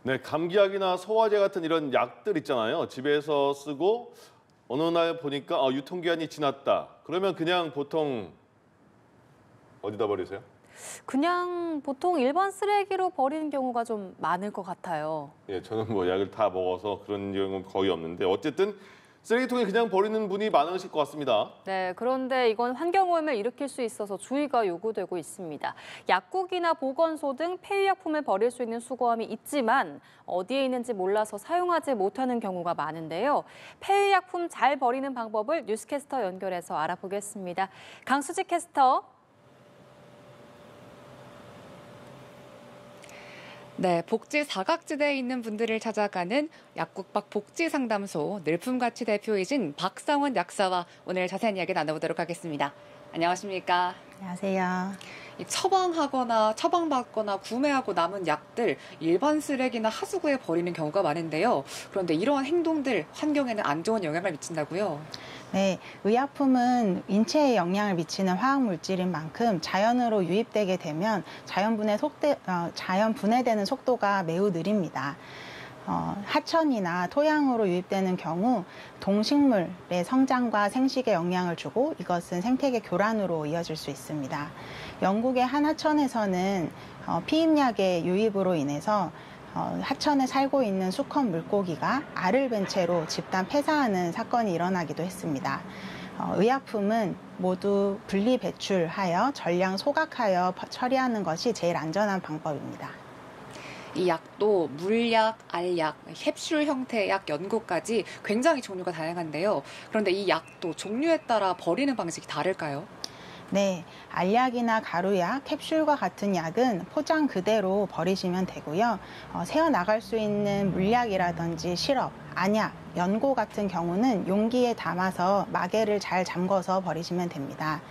네, 감기약이나 소화제 같은 이런 약들 있잖아요. 집에서 쓰고 어느 날 보니까 유통기한이 지났다. 그러면 그냥 보통 어디다 버리세요? 그냥 보통 일반 쓰레기로 버리는 경우가 좀 많을 것 같아요. 예, 저는 뭐 약을 다 먹어서 그런 경우는 거의 없는데 어쨌든 쓰레기통에 그냥 버리는 분이 많으실 것 같습니다. 네, 그런데 이건 환경오염을 일으킬 수 있어서 주의가 요구되고 있습니다. 약국이나 보건소 등 폐유약품을 버릴 수 있는 수거함이 있지만 어디에 있는지 몰라서 사용하지 못하는 경우가 많은데요. 폐유약품 잘 버리는 방법을 뉴스캐스터 연결해서 알아보겠습니다. 강수지 캐스터. 네, 복지 사각지대에 있는 분들을 찾아가는 약국 밖 복지 상담소 늘품가치 대표이신 박상원 약사와 오늘 자세한 이야기 나눠보도록 하겠습니다. 안녕하십니까? 안녕하세요. 처방하거나 처방받거나 구매하고 남은 약들 일반 쓰레기나 하수구에 버리는 경우가 많은데요. 그런데 이러한 행동들 환경에는 안 좋은 영향을 미친다고요? 네, 의약품은 인체에 영향을 미치는 화학 물질인 만큼 자연으로 유입되게 되면 자연 분해되는 속도가 매우 느립니다. 하천이나 토양으로 유입되는 경우 동식물의 성장과 생식에 영향을 주고 이것은 생태계 교란으로 이어질 수 있습니다. 영국의 한 하천에서는 피임약의 유입으로 인해서 하천에 살고 있는 수컷 물고기가 알을 벤 채로 집단 폐사하는 사건이 일어나기도 했습니다. 의약품은 모두 분리 배출하여 전량 소각하여 처리하는 것이 제일 안전한 방법입니다. 이 약도 물약, 알약, 캡슐 형태의 약 연고까지 굉장히 종류가 다양한데요. 그런데 이 약도 종류에 따라 버리는 방식이 다를까요? 네, 알약이나 가루약, 캡슐과 같은 약은 포장 그대로 버리시면 되고요. 새어나갈 수 있는 물약이라든지 시럽, 안약, 연고 같은 경우는 용기에 담아서 마개를 잘 잠궈서 버리시면 됩니다.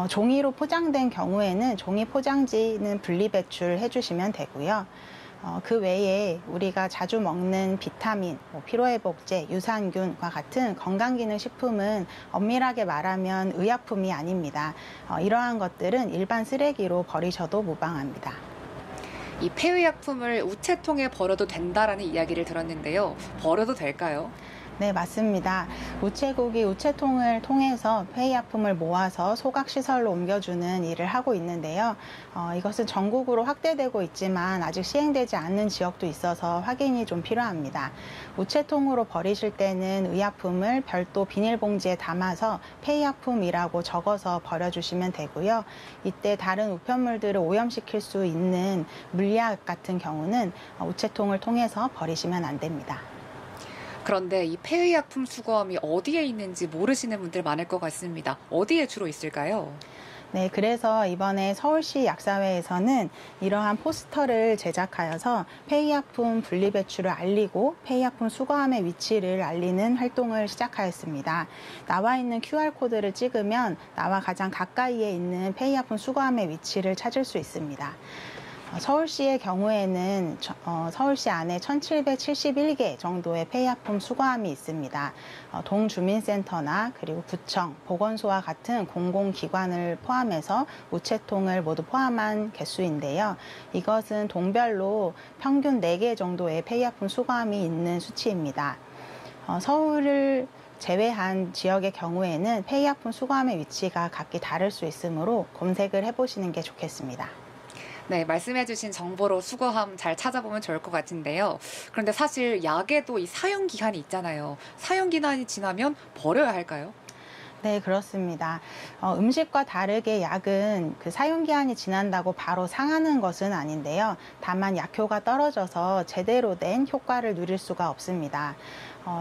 종이로 포장된 경우에는 종이 포장지는 분리배출 해주시면 되고요. 그 외에 우리가 자주 먹는 비타민, 피로회복제, 유산균과 같은 건강기능식품은 엄밀하게 말하면 의약품이 아닙니다. 이러한 것들은 일반 쓰레기로 버리셔도 무방합니다. 이 폐의약품을 우체통에 버려도 된다라는 이야기를 들었는데요. 버려도 될까요? 네, 맞습니다. 우체국이 우체통을 통해서 폐의약품을 모아서 소각시설로 옮겨주는 일을 하고 있는데요. 이것은 전국으로 확대되고 있지만 아직 시행되지 않는 지역도 있어서 확인이 좀 필요합니다. 우체통으로 버리실 때는 의약품을 별도 비닐봉지에 담아서 폐의약품이라고 적어서 버려주시면 되고요. 이때 다른 우편물들을 오염시킬 수 있는 물약 같은 경우는 우체통을 통해서 버리시면 안 됩니다. 그런데 이 폐의약품 수거함이 어디에 있는지 모르시는 분들 많을 것 같습니다. 어디에 주로 있을까요? 네, 그래서 이번에 서울시 약사회에서는 이러한 포스터를 제작하여서 폐의약품 분리배출을 알리고 폐의약품 수거함의 위치를 알리는 활동을 시작하였습니다. 나와 있는 QR코드를 찍으면 나와 가장 가까이에 있는 폐의약품 수거함의 위치를 찾을 수 있습니다. 서울시의 경우에는 서울시 안에 1,771개 정도의 폐의약품 수거함이 있습니다. 동주민센터나 그리고 구청, 보건소와 같은 공공기관을 포함해서 우체통을 모두 포함한 개수인데요. 이것은 동별로 평균 4개 정도의 폐의약품 수거함이 있는 수치입니다. 서울을 제외한 지역의 경우에는 폐의약품 수거함의 위치가 각기 다를 수 있으므로 검색을 해보시는 게 좋겠습니다. 네, 말씀해주신 정보로 수거함 잘 찾아보면 좋을 것 같은데요. 그런데 사실 약에도 이 사용기한이 있잖아요. 사용기한이 지나면 버려야 할까요? 네, 그렇습니다. 음식과 다르게 약은 그 사용기한이 지난다고 바로 상하는 것은 아닌데요. 다만 약효가 떨어져서 제대로 된 효과를 누릴 수가 없습니다.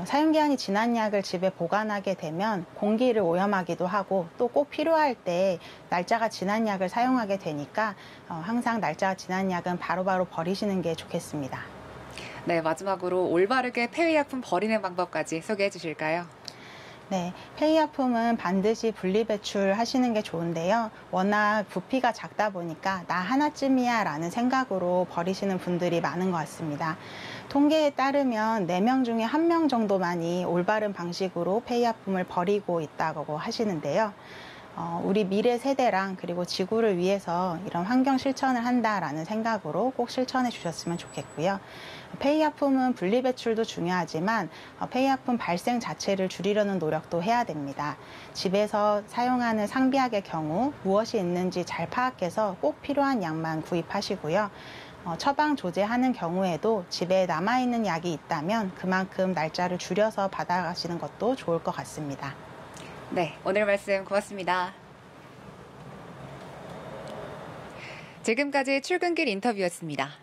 사용기한이 지난 약을 집에 보관하게 되면 공기를 오염하기도 하고 또 꼭 필요할 때 날짜가 지난 약을 사용하게 되니까 항상 날짜가 지난 약은 바로바로 버리시는 게 좋겠습니다. 네, 마지막으로 올바르게 폐의약품 버리는 방법까지 소개해 주실까요? 네, 폐의약품은 반드시 분리배출하시는 게 좋은데요. 워낙 부피가 작다 보니까 나 하나쯤이야 라는 생각으로 버리시는 분들이 많은 것 같습니다. 통계에 따르면 4명 중에 1명 정도만이 올바른 방식으로 폐의약품을 버리고 있다고 하시는데요. 우리 미래 세대랑 그리고 지구를 위해서 이런 환경 실천을 한다라는 생각으로 꼭 실천해 주셨으면 좋겠고요. 폐의약품은 분리배출도 중요하지만 폐의약품 발생 자체를 줄이려는 노력도 해야 됩니다. 집에서 사용하는 상비약의 경우 무엇이 있는지 잘 파악해서 꼭 필요한 약만 구입하시고요. 처방 조제하는 경우에도 집에 남아있는 약이 있다면 그만큼 날짜를 줄여서 받아가시는 것도 좋을 것 같습니다. 네, 오늘 말씀 고맙습니다. 지금까지 출근길 인터뷰였습니다.